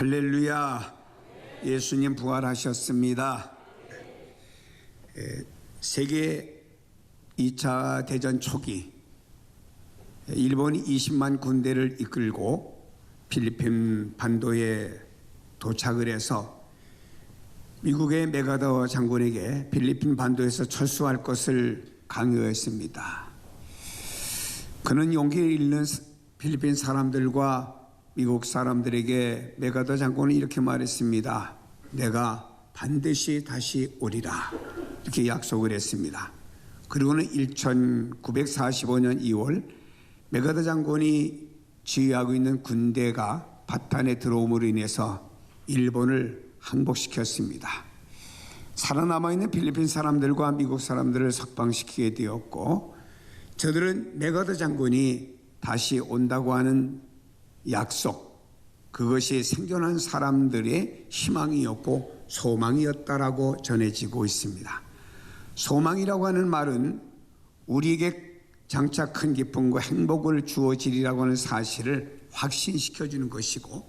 할렐루야. 예수님 부활하셨습니다. 세계 2차 대전 초기 일본이 20만 군대를 이끌고 필리핀 반도에 도착을 해서 미국의 맥아더 장군에게 필리핀 반도에서 철수할 것을 강요했습니다. 그는 용기를 잃는 필리핀 사람들과 미국 사람들에게 맥아더 장군은 이렇게 말했습니다. 내가 반드시 다시 오리라. 이렇게 약속을 했습니다. 그리고는 1945년 2월 맥아더 장군이 지휘하고 있는 군대가 바탄에 들어옴으로 인해서 일본을 항복시켰습니다. 살아남아있는 필리핀 사람들과 미국 사람들을 석방시키게 되었고, 저들은 맥아더 장군이 다시 온다고 하는 약속, 그것이 생존한 사람들의 희망이었고 소망이었다라고 전해지고 있습니다. 소망이라고 하는 말은 우리에게 장차 큰 기쁨과 행복을 주어지리라고 하는 사실을 확신시켜주는 것이고,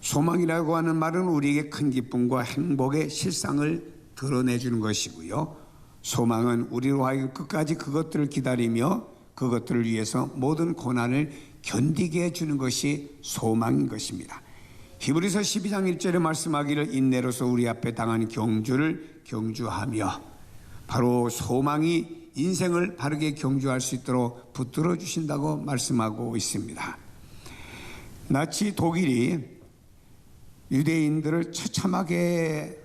소망이라고 하는 말은 우리에게 큰 기쁨과 행복의 실상을 드러내주는 것이고요, 소망은 우리로 하여금 끝까지 그것들을 기다리며 그것들을 위해서 모든 고난을 견디게 해주는 것이 소망인 것입니다. 히브리서 12장 1절에 말씀하기를 인내로서 우리 앞에 당한 경주를 경주하며, 바로 소망이 인생을 바르게 경주할 수 있도록 붙들어 주신다고 말씀하고 있습니다. 나치 독일이 유대인들을 처참하게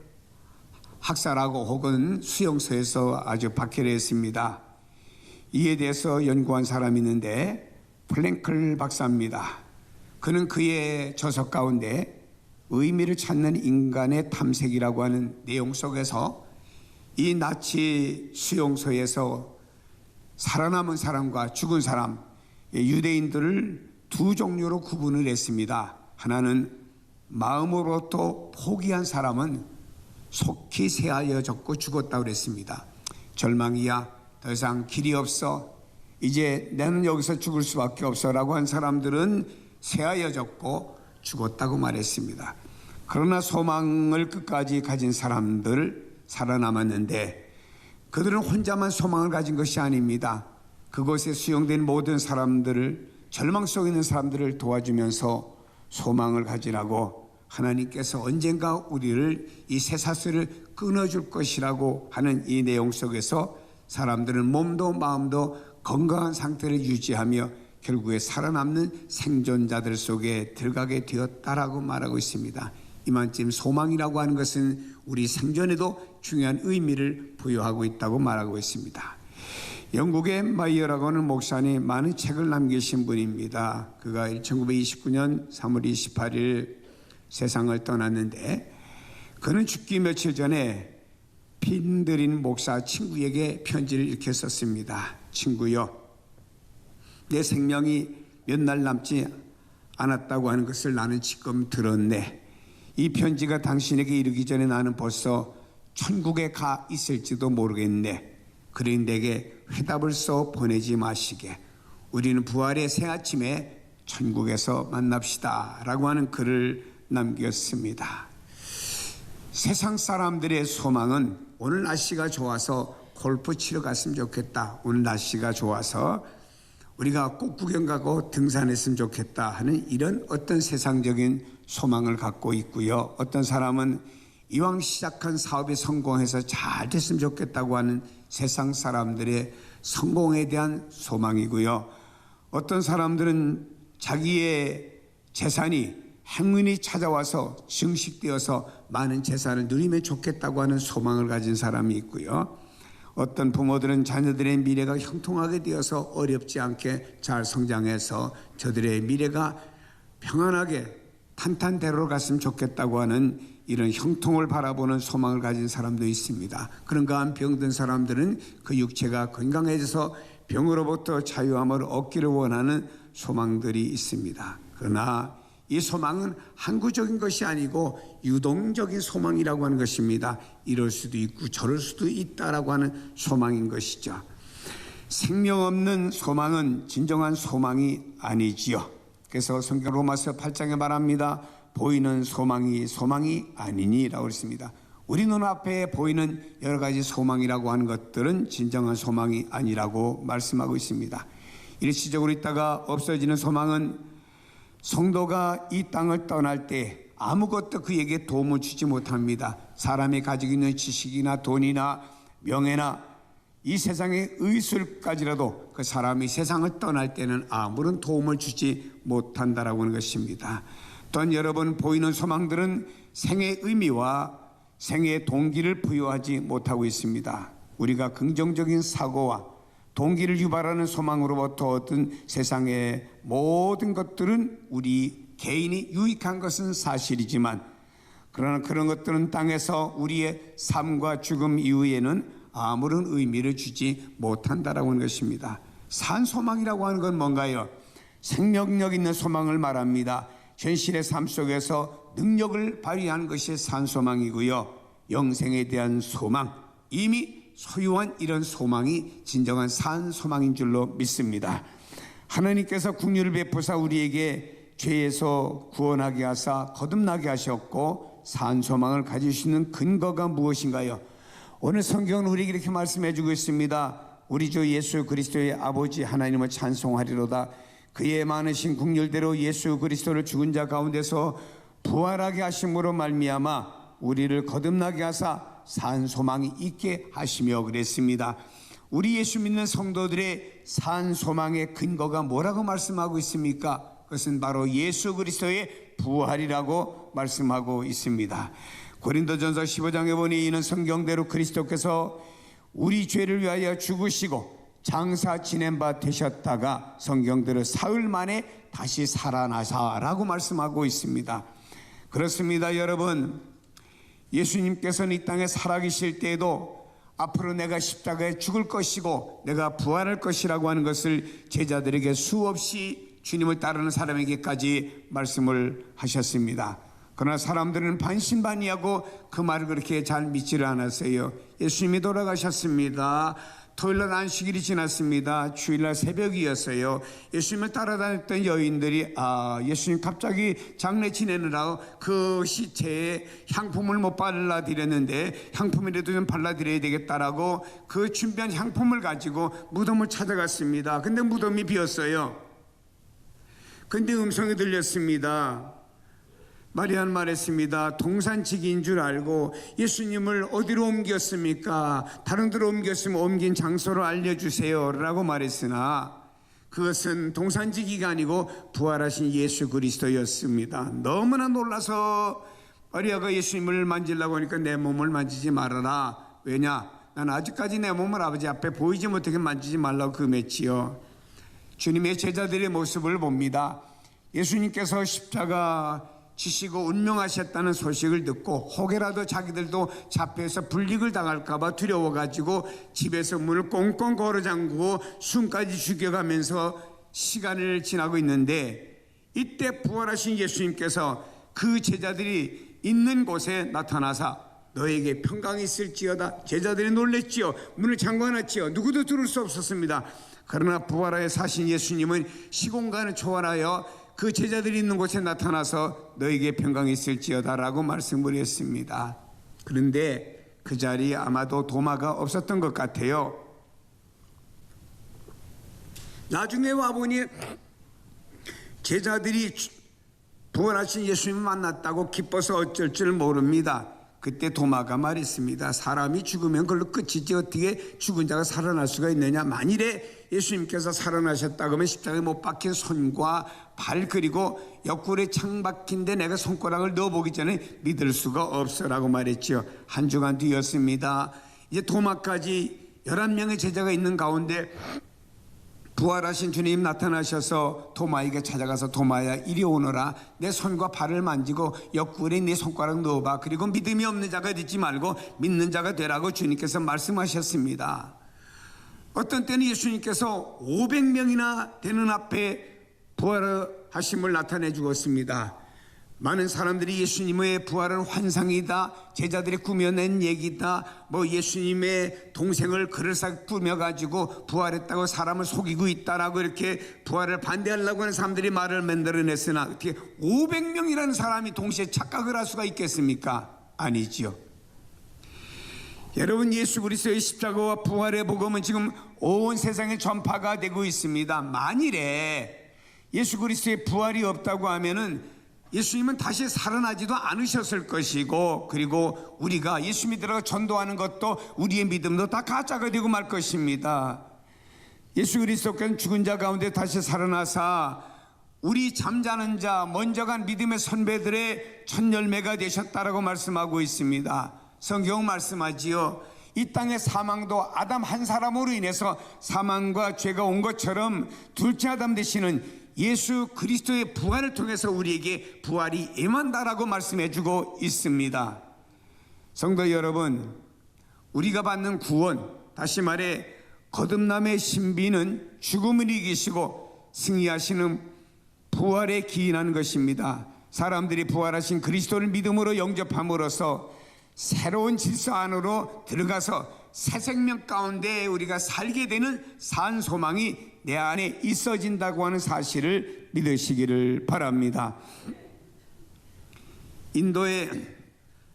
학살하고 혹은 수용소에서 아주 박해했습니다. 이에 대해서 연구한 사람이 있는데 플랭클 박사입니다. 그는 그의 저서 가운데 의미를 찾는 인간의 탐색이라고 하는 내용 속에서 이 나치 수용소에서 살아남은 사람과 죽은 사람, 유대인들을 두 종류로 구분을 했습니다. 하나는 마음으로부터 포기한 사람은 속히 새하여졌고 죽었다고 그랬습니다. 절망이야, 더 이상 길이 없어, 이제 나는 여기서 죽을 수밖에 없어 라고 한 사람들은 새하여졌고 죽었다고 말했습니다. 그러나 소망을 끝까지 가진 사람들 살아남았는데, 그들은 혼자만 소망을 가진 것이 아닙니다. 그곳에 수용된 모든 사람들을, 절망 속에 있는 사람들을 도와주면서 소망을 가지라고 하나님께서 언젠가 우리를 이 쇠사슬을 끊어줄 것이라고 하는 이 내용 속에서 사람들은 몸도 마음도 건강한 상태를 유지하며 결국에 살아남는 생존자들 속에 들어가게 되었다라고 말하고 있습니다. 이만큼 소망이라고 하는 것은 우리 생존에도 중요한 의미를 부여하고 있다고 말하고 있습니다. 영국의 마이어라고 하는 목사님, 많은 책을 남기신 분입니다. 그가 1929년 3월 28일 세상을 떠났는데, 그는 죽기 며칠 전에 핀드린 목사 친구에게 편지를 이렇게 썼습니다. 친구여, 내 생명이 몇 날 남지 않았다고 하는 것을 나는 지금 들었네. 이 편지가 당신에게 이르기 전에 나는 벌써 천국에 가 있을지도 모르겠네. 그러니 내게 회답을 써 보내지 마시게. 우리는 부활의 새 아침에 천국에서 만납시다 라고 하는 글을 남겼습니다. 세상 사람들의 소망은 오늘 날씨가 좋아서 골프 치러 갔으면 좋겠다, 오늘 날씨가 좋아서 우리가 꽃 구경 가고 등산했으면 좋겠다 하는 이런 어떤 세상적인 소망을 갖고 있고요, 어떤 사람은 이왕 시작한 사업이 성공해서 잘 됐으면 좋겠다고 하는 세상 사람들의 성공에 대한 소망이고요, 어떤 사람들은 자기의 재산이 행운이 찾아와서 증식되어서 많은 재산을 누리면 좋겠다고 하는 소망을 가진 사람이 있고요, 어떤 부모들은 자녀들의 미래가 형통하게 되어서 어렵지 않게 잘 성장해서 저들의 미래가 평안하게 탄탄대로 갔으면 좋겠다고 하는 이런 형통을 바라보는 소망을 가진 사람도 있습니다. 그런가 한 병든 사람들은 그 육체가 건강해져서 병으로부터 자유함을 얻기를 원하는 소망들이 있습니다. 그러나 이 소망은 항구적인 것이 아니고 유동적인 소망이라고 하는 것입니다. 이럴 수도 있고 저럴 수도 있다라고 하는 소망인 것이죠. 생명 없는 소망은 진정한 소망이 아니지요. 그래서 성경 로마서 8장에 말합니다. 보이는 소망이 아니니라고 했습니다. 우리 눈앞에 보이는 여러 가지 소망이라고 하는 것들은 진정한 소망이 아니라고 말씀하고 있습니다. 일시적으로 있다가 없어지는 소망은 성도가 이 땅을 떠날 때 아무것도 그에게 도움을 주지 못합니다. 사람이 가지고 있는 지식이나 돈이나 명예나 이 세상의 의술까지라도 그 사람이 세상을 떠날 때는 아무런 도움을 주지 못한다라고 하는 것입니다. 또한 여러분, 보이는 소망들은 생의 의미와 생의 동기를 부여하지 못하고 있습니다. 우리가 긍정적인 사고와 동기를 유발하는 소망으로부터 얻은 세상의 모든 것들은 우리 개인이 유익한 것은 사실이지만, 그러나 그런 것들은 땅에서 우리의 삶과 죽음 이후에는 아무런 의미를 주지 못한다라고 하는 것입니다. 산소망이라고 하는 건 뭔가요? 생명력 있는 소망을 말합니다. 현실의 삶 속에서 능력을 발휘하는 것이 산소망이고요. 영생에 대한 소망, 이미 소유한 이런 소망이 진정한 산소망인 줄로 믿습니다. 하나님께서 긍휼을 베푸사 우리에게 죄에서 구원하게 하사 거듭나게 하셨고, 산소망을 가질 수 있는 근거가 무엇인가요? 오늘 성경은 우리에게 이렇게 말씀해 주고 있습니다. 우리 주 예수 그리스도의 아버지 하나님을 찬송하리로다. 그의 많으신 긍휼대로 예수 그리스도를 죽은 자 가운데서 부활하게 하심으로 말미암아 우리를 거듭나게 하사 산 소망이 있게 하시며 그랬습니다. 우리 예수 믿는 성도들의 산 소망의 근거가 뭐라고 말씀하고 있습니까? 그것은 바로 예수 그리스도의 부활이라고 말씀하고 있습니다. 고린도전서 15장에 보니 이는 성경대로 그리스도께서 우리 죄를 위하여 죽으시고 장사 지낸 바 되셨다가 성경대로 사흘 만에 다시 살아나사라고 말씀하고 있습니다. 그렇습니다. 여러분, 예수님께서는 이 땅에 살아계실 때에도 앞으로 내가 십자가에 죽을 것이고 내가 부활할 것이라고 하는 것을 제자들에게 수없이 주님을 따르는 사람에게까지 말씀을 하셨습니다. 그러나 사람들은 반신반의하고 그 말을 그렇게 잘 믿지를 않았어요. 예수님이 돌아가셨습니다. 토요일날 안식일이 지났습니다. 주일날 새벽이었어요. 예수님을 따라다녔던 여인들이 예수님 갑자기 장례 지내느라 그 시체에 향품을 못 발라드렸는데 향품이라도 좀 발라드려야 되겠다라고 그 준비한 향품을 가지고 무덤을 찾아갔습니다. 근데 무덤이 비었어요. 근데 음성이 들렸습니다. 마리아는 말했습니다. 동산지기인 줄 알고 예수님을 어디로 옮겼습니까? 다른 데로 옮겼으면 옮긴 장소를 알려주세요 라고 말했으나 그것은 동산지기가 아니고 부활하신 예수 그리스도였습니다. 너무나 놀라서 마리아가 예수님을 만지려고 하니까 내 몸을 만지지 말아라. 왜냐? 난 아직까지 내 몸을 아버지 앞에 보이지 못하게 만지지 말라고 금했지요. 주님의 제자들의 모습을 봅니다. 예수님께서 십자가 지시고 운명하셨다는 소식을 듣고 혹여라도 자기들도 잡혀서 불이익을 당할까봐 두려워가지고 집에서 문을 꽁꽁 걸어 잠그고 숨까지 죽여가면서 시간을 지나고 있는데, 이때 부활하신 예수님께서 그 제자들이 있는 곳에 나타나사 너에게 평강이 있을지어다. 제자들이 놀랬지요. 문을 잠궈놨지요. 누구도 들을 수 없었습니다. 그러나 부활하여 사신 예수님은 시공간을 초월하여 그 제자들이 있는 곳에 나타나서 너에게 평강이 있을지어다 라고 말씀을 했습니다. 그런데 그 자리에 아마도 도마가 없었던 것 같아요. 나중에 와보니 제자들이 부활하신 예수님을 만났다고 기뻐서 어쩔 줄 모릅니다. 그때 도마가 말했습니다. 사람이 죽으면 그걸로 끝이지 어떻게 죽은 자가 살아날 수가 있느냐. 만일에 예수님께서 살아나셨다 그러면 십자가에 못 박힌 손과 발 그리고 옆구리에 창 박힌 데 내가 손가락을 넣어보기 전에 믿을 수가 없어라고 말했죠. 한 주간 뒤였습니다. 이제 도마까지 11명의 제자가 있는 가운데 부활하신 주님 나타나셔서 도마에게 찾아가서 도마야 이리 오너라. 내 손과 발을 만지고 옆구리에 네 손가락 넣어봐. 그리고 믿음이 없는 자가 되지 말고 믿는 자가 되라고 주님께서 말씀하셨습니다. 어떤 때는 예수님께서 500명이나 되는 앞에 부활하심을 나타내 주었습니다. 많은 사람들이 예수님의 부활은 환상이다, 제자들이 꾸며낸 얘기다, 예수님의 동생을 그럴싸하게 꾸며가지고 부활했다고 사람을 속이고 있다라고 이렇게 부활을 반대하려고 하는 사람들이 말을 만들어냈으나 어떻게 500명이라는 사람이 동시에 착각을 할 수가 있겠습니까? 아니지요. 여러분, 예수 그리스도의 십자가와 부활의 복음은 지금 온 세상에 전파가 되고 있습니다. 만일에 예수 그리스도의 부활이 없다고 하면은 예수님은 다시 살아나지도 않으셨을 것이고, 그리고 우리가 예수 믿으라고 전도하는 것도 우리의 믿음도 다 가짜가 되고 말 것입니다. 예수 그리스도께서는 죽은 자 가운데 다시 살아나사 우리 잠자는 자, 먼저 간 믿음의 선배들의 첫 열매가 되셨다라고 말씀하고 있습니다. 성경 말씀하지요. 이 땅의 사망도 아담 한 사람으로 인해서 사망과 죄가 온 것처럼 둘째 아담 되시는 예수 그리스도의 부활을 통해서 우리에게 부활이 임한다라고 말씀해주고 있습니다. 성도 여러분, 우리가 받는 구원, 다시 말해 거듭남의 신비는 죽음을 이기시고 승리하시는 부활에 기인하는 것입니다. 사람들이 부활하신 그리스도를 믿음으로 영접함으로써 새로운 질서 안으로 들어가서 새 생명 가운데 우리가 살게 되는 산 소망이 내 안에 있어진다고 하는 사실을 믿으시기를 바랍니다. 인도의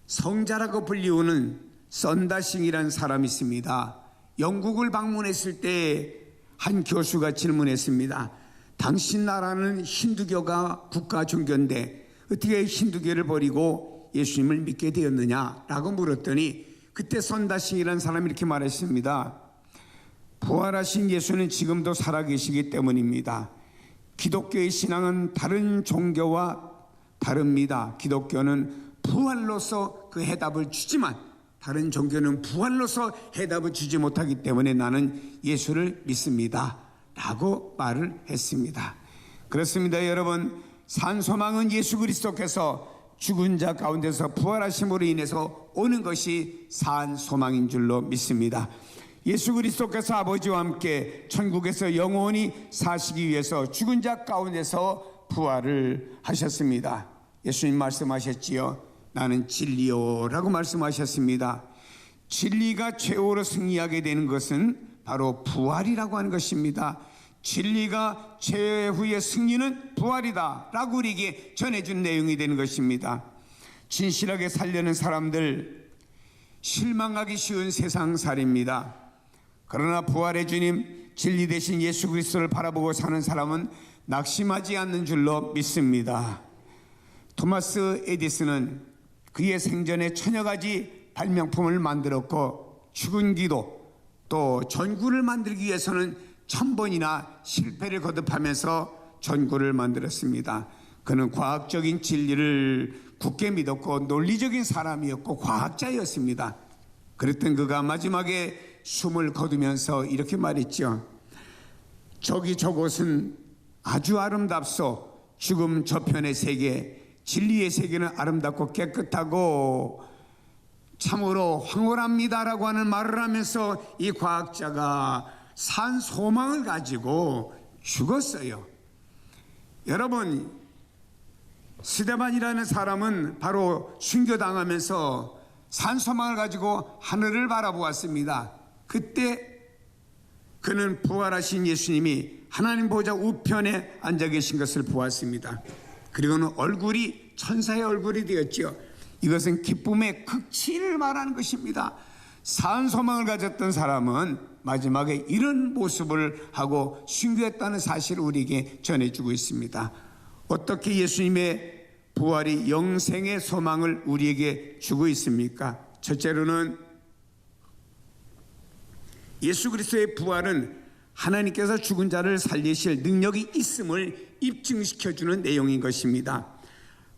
성자라고 불리우는 썬다싱이라는 사람이 있습니다. 영국을 방문했을 때 한 교수가 질문했습니다. 당신 나라는 힌두교가 국가 종교인데 어떻게 힌두교를 버리고 예수님을 믿게 되었느냐라고 물었더니 그때 썬다싱이라는 사람이 이렇게 말했습니다. 부활하신 예수는 지금도 살아계시기 때문입니다. 기독교의 신앙은 다른 종교와 다릅니다. 기독교는 부활로서 그 해답을 주지만 다른 종교는 부활로서 해답을 주지 못하기 때문에 나는 예수를 믿습니다 라고 말을 했습니다. 그렇습니다. 여러분, 산소망은 예수 그리스도께서 죽은 자 가운데서 부활하심으로 인해서 오는 것이 산 소망인 줄로 믿습니다. 예수 그리스도께서 아버지와 함께 천국에서 영원히 사시기 위해서 죽은 자 가운데서 부활을 하셨습니다. 예수님 말씀하셨지요. 나는 진리요라고 말씀하셨습니다. 진리가 최후로 승리하게 되는 것은 바로 부활이라고 하는 것입니다. 진리가 최후의 승리는 부활이다 라고 우리에게 전해준 내용이 되는 것입니다. 진실하게 살려는 사람들, 실망하기 쉬운 세상살이입니다. 그러나 부활의 주님, 진리 되신 예수 그리스도를 바라보고 사는 사람은 낙심하지 않는 줄로 믿습니다. 토마스 에디슨은 그의 생전에 천여 가지 발명품을 만들었고 죽은 기도 또 전구를 만들기 위해서는 1000번이나 실패를 거듭하면서 전구를 만들었습니다. 그는 과학적인 진리를 굳게 믿었고 논리적인 사람이었고 과학자였습니다. 그랬던 그가 마지막에 숨을 거두면서 이렇게 말했죠. 저기 저곳은 아주 아름답소. 죽음 저편의 세계, 진리의 세계는 아름답고 깨끗하고 참으로 황홀합니다라고 하는 말을 하면서 이 과학자가 산 소망을 가지고 죽었어요. 여러분, 스데반이라는 사람은 바로 순교당하면서 산 소망을 가지고 하늘을 바라보았습니다. 그때 그는 부활하신 예수님이 하나님 보좌 우편에 앉아 계신 것을 보았습니다. 그리고는 얼굴이 천사의 얼굴이 되었죠. 이것은 기쁨의 극치를 말하는 것입니다. 산 소망을 가졌던 사람은 마지막에 이런 모습을 하고 순교했다는 사실을 우리에게 전해주고 있습니다. 어떻게 예수님의 부활이 영생의 소망을 우리에게 주고 있습니까? 첫째로는 예수 그리스도의 부활은 하나님께서 죽은 자를 살리실 능력이 있음을 입증시켜주는 내용인 것입니다.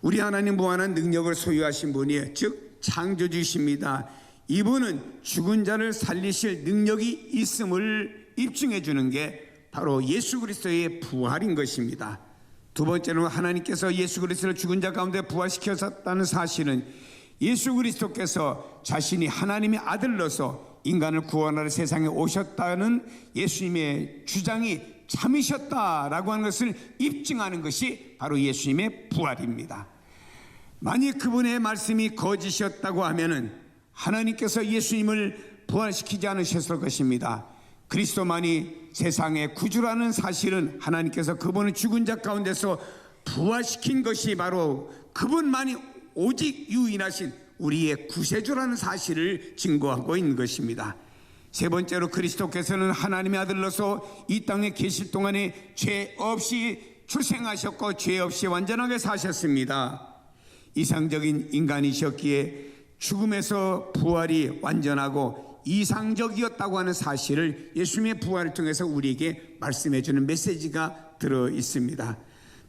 우리 하나님 무한한 능력을 소유하신 분이에요. 즉 창조주이십니다. 이분은 죽은 자를 살리실 능력이 있음을 입증해 주는 게 바로 예수 그리스도의 부활인 것입니다. 두 번째는 하나님께서 예수 그리스도를 죽은 자 가운데 부활시켰다는 사실은 예수 그리스도께서 자신이 하나님의 아들로서 인간을 구원하러 세상에 오셨다는 예수님의 주장이 참이셨다라고 하는 것을 입증하는 것이 바로 예수님의 부활입니다. 만약 그분의 말씀이 거짓이었다고 하면은 하나님께서 예수님을 부활시키지 않으셨을 것입니다. 그리스도만이 세상의 구주라는 사실은 하나님께서 그분을 죽은 자 가운데서 부활시킨 것이 바로 그분만이 오직 유일하신 우리의 구세주라는 사실을 증거하고 있는 것입니다. 세 번째로 그리스도께서는 하나님의 아들로서 이 땅에 계실 동안에 죄 없이 출생하셨고 죄 없이 완전하게 사셨습니다. 이상적인 인간이셨기에 죽음에서 부활이 완전하고 이상적이었다고 하는 사실을 예수님의 부활을 통해서 우리에게 말씀해 주는 메시지가 들어 있습니다.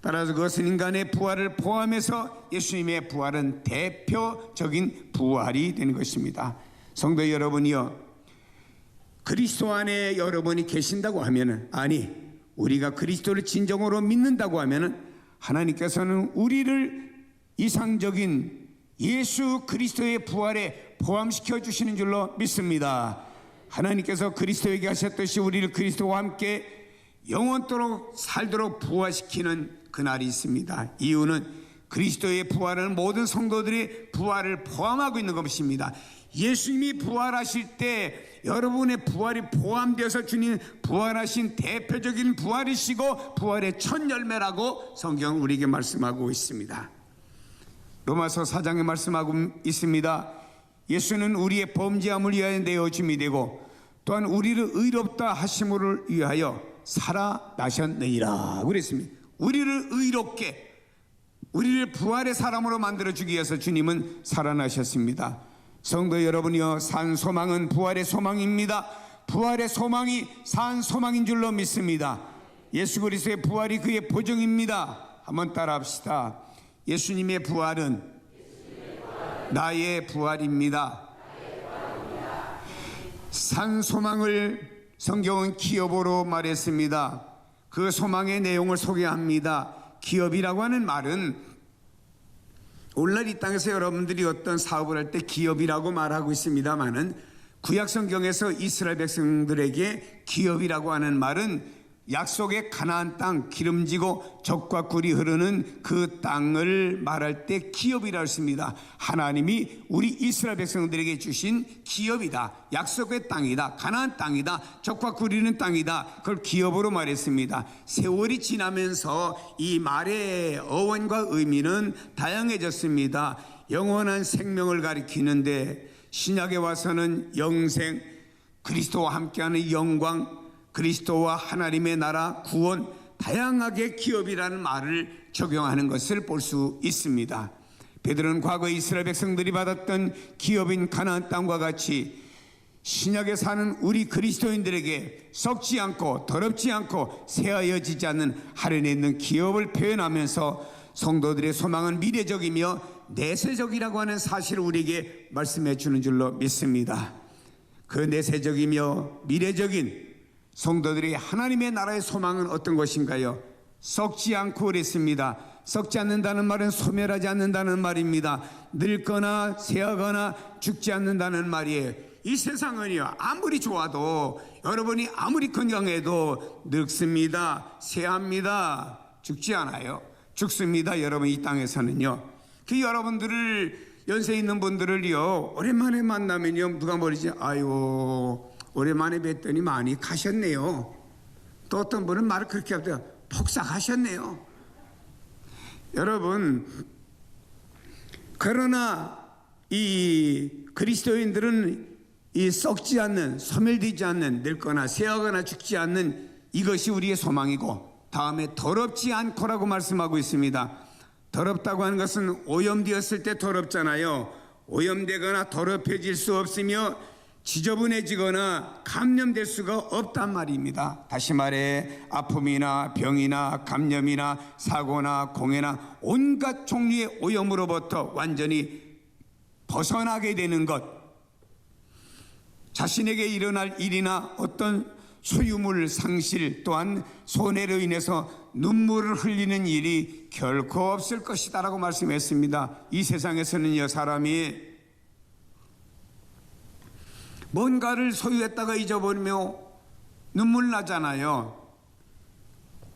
따라서 그것은 인간의 부활을 포함해서 예수님의 부활은 대표적인 부활이 되는 것입니다. 성도 여러분이요, 그리스도 안에 여러분이 계신다고 하면은, 아니 우리가 그리스도를 진정으로 믿는다고 하면은 하나님께서는 우리를 이상적인 예수 그리스도의 부활에 포함시켜 주시는 줄로 믿습니다. 하나님께서 그리스도에게 하셨듯이 우리를 그리스도와 함께 영원토록 살도록 부활시키는 그날이 있습니다. 이유는 그리스도의 부활은 모든 성도들의 부활을 포함하고 있는 것입니다. 예수님이 부활하실 때 여러분의 부활이 포함되어서 주님 부활하신 대표적인 부활이시고 부활의 첫 열매라고 성경은 우리에게 말씀하고 있습니다. 로마서 4장에 말씀하고 있습니다. 예수는 우리의 범죄함을 위하여 내어짐이 되고 또한 우리를 의롭다 하심을 위하여 살아나셨느니라 그랬습니다. 우리를 의롭게, 우리를 부활의 사람으로 만들어주기 위해서 주님은 살아나셨습니다. 성도 여러분이여, 산 소망은 부활의 소망입니다. 부활의 소망이 산 소망인 줄로 믿습니다. 예수 그리스도의 부활이 그의 보증입니다. 한번 따라합시다. 예수님의 부활은 나의 부활입니다. 산 소망을 성경은 기업으로 말했습니다. 그 소망의 내용을 소개합니다. 기업이라고 하는 말은 오늘날 이 땅에서 여러분들이 어떤 사업을 할 때 기업이라고 말하고 있습니다만은 구약 성경에서 이스라엘 백성들에게 기업이라고 하는 말은 약속의 가나안 땅, 기름지고 젖과 꿀이 흐르는 그 땅을 말할 때 기업이라고 했습니다. 하나님이 우리 이스라엘 백성들에게 주신 기업이다. 약속의 땅이다. 가나안 땅이다. 젖과 꿀이 흐르는 땅이다. 그걸 기업으로 말했습니다. 세월이 지나면서 이 말의 어원과 의미는 다양해졌습니다. 영원한 생명을 가리키는데 신약에 와서는 영생, 그리스도와 함께하는 영광, 그리스도와 하나님의 나라, 구원, 다양하게 기업이라는 말을 적용하는 것을 볼 수 있습니다. 베드로는 과거 이스라엘 백성들이 받았던 기업인 가나안 땅과 같이 신약에 사는 우리 그리스도인들에게 썩지 않고 더럽지 않고 새하여지지 않는 하늘에 있는 기업을 표현하면서 성도들의 소망은 미래적이며 내세적이라고 하는 사실을 우리에게 말씀해 주는 줄로 믿습니다. 그 내세적이며 미래적인 성도들이 하나님의 나라의 소망은 어떤 것인가요? 썩지 않고 그랬습니다. 썩지 않는다는 말은 소멸하지 않는다는 말입니다. 늙거나 새하거나 죽지 않는다는 말이에요. 이 세상은요, 아무리 좋아도, 여러분이 아무리 건강해도 늙습니다. 새합니다. 죽지 않아요. 죽습니다. 여러분, 이 땅에서는요. 그 여러분들을, 연세 있는 분들을요, 오랜만에 만나면요, 누가 뭐리지? 아유, 오랜만에 뵀더니 많이 가셨네요. 또 어떤 분은 말을 그렇게 하더라고요. 폭삭하셨네요. 여러분, 그러나 이 그리스도인들은 이 썩지 않는, 소멸되지 않는, 늙거나 새하거나 죽지 않는 이것이 우리의 소망이고, 다음에 더럽지 않고라고 말씀하고 있습니다. 더럽다고 하는 것은 오염되었을 때 더럽잖아요. 오염되거나 더럽혀질 수 없으며 지저분해지거나 감염될 수가 없단 말입니다. 다시 말해 아픔이나 병이나 감염이나 사고나 공해나 온갖 종류의 오염으로부터 완전히 벗어나게 되는 것, 자신에게 일어날 일이나 어떤 소유물 상실 또한 손해로 인해서 눈물을 흘리는 일이 결코 없을 것이다 라고 말씀했습니다. 이 세상에서는요, 사람이 뭔가를 소유했다가 잊어버리며 눈물 나잖아요.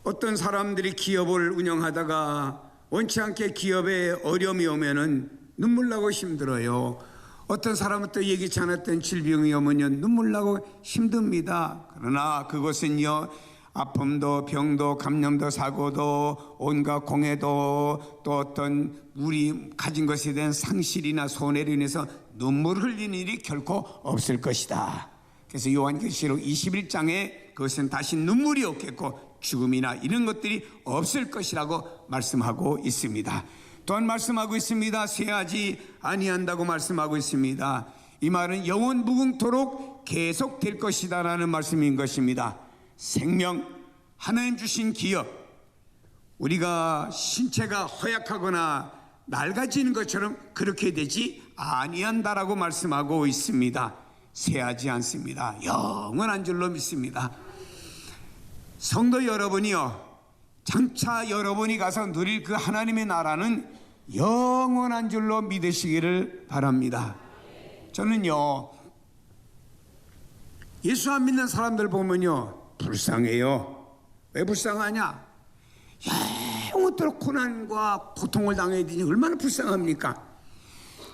어떤 사람들이 기업을 운영하다가 원치 않게 기업에 어려움이 오면은 눈물 나고 힘들어요. 어떤 사람은 또 예기치 않았던 질병이 오면요 눈물 나고 힘듭니다. 그러나 그것은요 아픔도 병도 감염도 사고도 온갖 공해도 또 어떤 우리 가진 것에 대한 상실이나 손해로 인해서 눈물 흘리는 일이 결코 없을 것이다. 그래서 요한계시록 21장에 그것은 다시 눈물이 없겠고 죽음이나 이런 것들이 없을 것이라고 말씀하고 있습니다. 또한 말씀하고 있습니다. 쇠하지 아니한다고 말씀하고 있습니다. 이 말은 영원 무궁토록 계속될 것이다 라는 말씀인 것입니다. 생명, 하나님 주신 기업, 우리가 신체가 허약하거나 낡아지는 것처럼 그렇게 되지 아니한다라고 말씀하고 있습니다. 쇠하지 않습니다. 영원한 줄로 믿습니다. 성도 여러분이요, 장차 여러분이 가서 누릴 그 하나님의 나라는 영원한 줄로 믿으시기를 바랍니다. 저는요 예수 안 믿는 사람들 보면요 불쌍해요. 왜 불쌍하냐? 영원토록 고난과 고통을 당해야 되니 얼마나 불쌍합니까?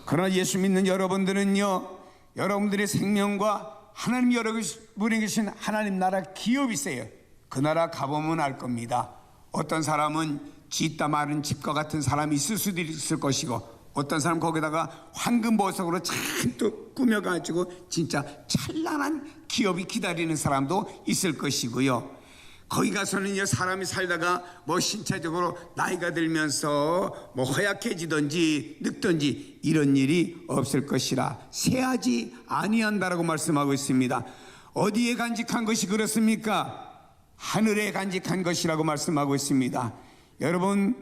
그러나 예수 믿는 여러분들은요 여러분들의 생명과 하나님 여러분이 계신 하나님 나라 기업이 있어요. 그 나라 가보면 알 겁니다. 어떤 사람은 짓다 마른 집과 같은 사람이 있을 수도 있을 것이고 어떤 사람 거기다가 황금 보석으로 잔뜩 꾸며가지고 진짜 찬란한 기업이 기다리는 사람도 있을 것이고요. 거기 가서는요 사람이 살다가 뭐 신체적으로 나이가 들면서 뭐 허약해지든지 늙든지 이런 일이 없을 것이라 쇠하지 아니한다라고 말씀하고 있습니다. 어디에 간직한 것이 그렇습니까? 하늘에 간직한 것이라고 말씀하고 있습니다. 여러분,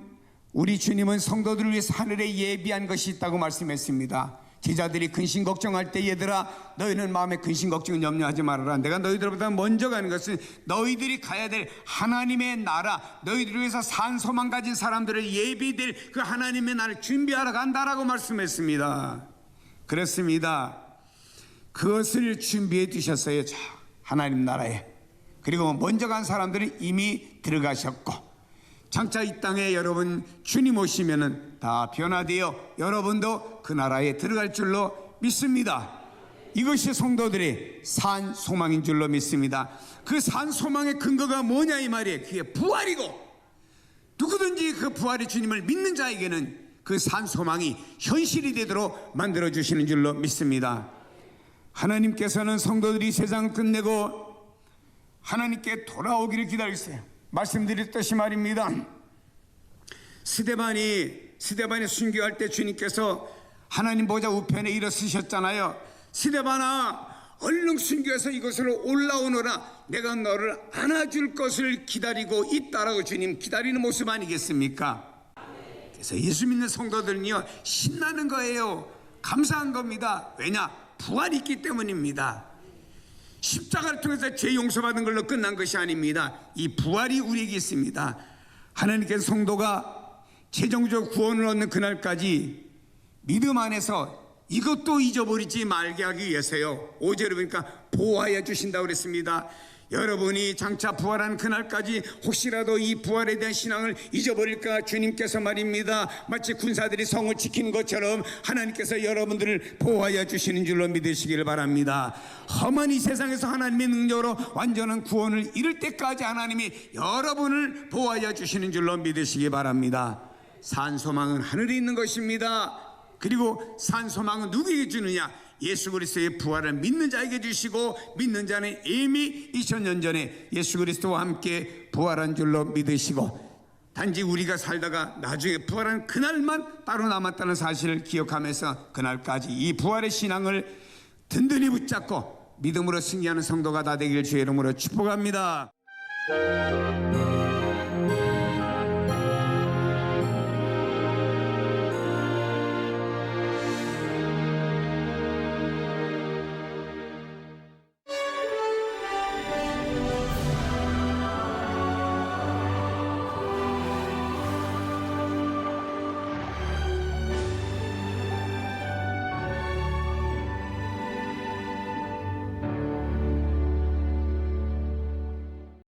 우리 주님은 성도들을 위해서 하늘에 예비한 것이 있다고 말씀했습니다. 제자들이 근심 걱정할 때 얘들아 너희는 마음에 근심 걱정은 염려하지 말아라. 내가 너희들보다 먼저 가는 것은 너희들이 가야 될 하나님의 나라, 너희들을 위해서 산 소망 가진 사람들을 예비될 그 하나님의 나라를 준비하러 간다라고 말씀했습니다. 그렇습니다. 그것을 준비해 두셨어요. 자, 하나님 나라에. 그리고 먼저 간 사람들은 이미 들어가셨고 장차 이 땅에 여러분 주님 오시면은 다 변화되어 여러분도 그 나라에 들어갈 줄로 믿습니다. 이것이 성도들의 산 소망인 줄로 믿습니다. 그 산 소망의 근거가 뭐냐 이 말이에요. 그게 부활이고 누구든지 그 부활의 주님을 믿는 자에게는 그 산 소망이 현실이 되도록 만들어 주시는 줄로 믿습니다. 하나님께서는 성도들이 세상을 끝내고 하나님께 돌아오기를 기다리고 있어요. 말씀드렸듯이 말입니다. 스데반이 순교할 때 주님께서 하나님 보좌 우편에 일어서셨잖아요. 스데반아 얼른 순교해서 이곳으로 올라오너라. 내가 너를 안아줄 것을 기다리고 있다라고 주님 기다리는 모습 아니겠습니까? 그래서 예수 믿는 성도들은요 신나는 거예요. 감사한 겁니다. 왜냐? 부활이 있기 때문입니다. 십자가를 통해서 죄 용서받은 걸로 끝난 것이 아닙니다. 이 부활이 우리에게 있습니다. 하나님께서 성도가 최종적 구원을 얻는 그날까지 믿음 안에서 이것도 잊어버리지 말게 하기 위해서요 5절에 보니까 보호하여 주신다고 그랬습니다. 여러분이 장차 부활하는 그날까지 혹시라도 이 부활에 대한 신앙을 잊어버릴까 주님께서 말입니다 마치 군사들이 성을 지키는 것처럼 하나님께서 여러분들을 보호하여 주시는 줄로 믿으시기를 바랍니다. 험한 이 세상에서 하나님의 능력으로 완전한 구원을 이룰 때까지 하나님이 여러분을 보호하여 주시는 줄로 믿으시기 바랍니다. 산 소망은 하늘에 있는 것입니다. 그리고 산 소망은 누구에게 주느냐? 예수 그리스도의 부활을 믿는 자에게 주시고 믿는 자는 이미 2000년 전에 예수 그리스도와 함께 부활한 줄로 믿으시고 단지 우리가 살다가 나중에 부활한 그날만 따로 남았다는 사실을 기억하면서 그날까지 이 부활의 신앙을 든든히 붙잡고 믿음으로 승리하는 성도가 다 되길 주의 이름으로 축복합니다.